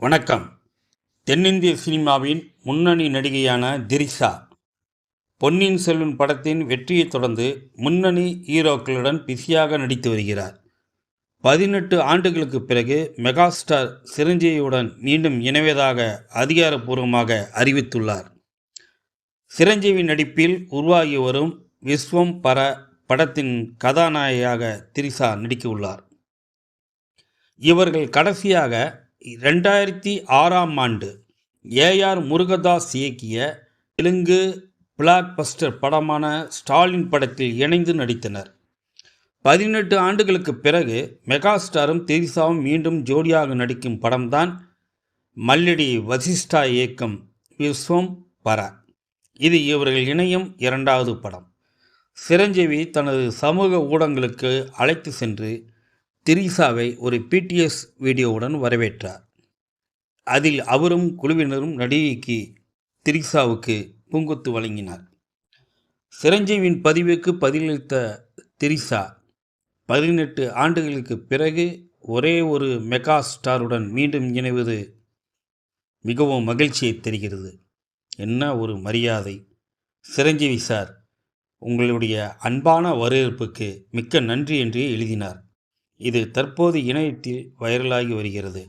வணக்கம். தென்னிந்திய சினிமாவின் முன்னணி நடிகையான திரிஷா பொன்னியின் செல்வன் படத்தின் வெற்றியைத் தொடர்ந்து முன்னணி ஹீரோக்களுடன் பிஸியாக நடித்து வருகிறார். 18 ஆண்டுகளுக்கு பிறகு மெகாஸ்டார் சிரஞ்சீவியுடன் மீண்டும் இணைவதாக அதிகாரப்பூர்வமாக அறிவித்துள்ளார். சிரஞ்சீவி நடிப்பில் உருவாகி வரும் விஸ்வம் பர படத்தின் கதாநாயகியாக திரிஷா நடிக்க உள்ளார். இவர்கள் கடைசியாக 2006ஆம் ஆண்டு ஏஆர் முருகதாஸ் இயக்கிய தெலுங்கு பிளாக் பஸ்டர் படமான ஸ்டாலின் படத்தில் இணைந்து நடித்தனர். 18 ஆண்டுகளுக்கு பிறகு மெகாஸ்டாரும் திரிஷாவும் மீண்டும் ஜோடியாக நடிக்கும் படம்தான் மல்லடி வசிஷ்டா இயக்கம் விஸ்வம் பர. இது இவர்கள் இணையும் 2வது படம். சிரஞ்சீவி தனது சமூக ஊடகங்களுக்கு அழைத்து சென்று திரிஷாவை ஒரு பிடிஎஸ் வீடியோவுடன் வரவேற்றார். அதில் அவரும் குழுவினரும் நடிகைக்கு திரிஷாவுக்கு பூங்கொத்து வழங்கினார். சிரஞ்சீவியின் பதிவுக்கு பதிலளித்த திரிஷா, 18 ஆண்டுகளுக்கு பிறகு ஒரே ஒரு மெகா ஸ்டாருடன் மீண்டும் இணைவது மிகவும் மகிழ்ச்சியை தருகிறது. என்ன ஒரு மரியாதை! சிரஞ்சீவி சார், உங்களுடைய அன்பான வரவேற்புக்கு மிக்க நன்றி என்று எழுதினார். இது தற்போது இணையத்தில் வைரலாகி வருகிறது.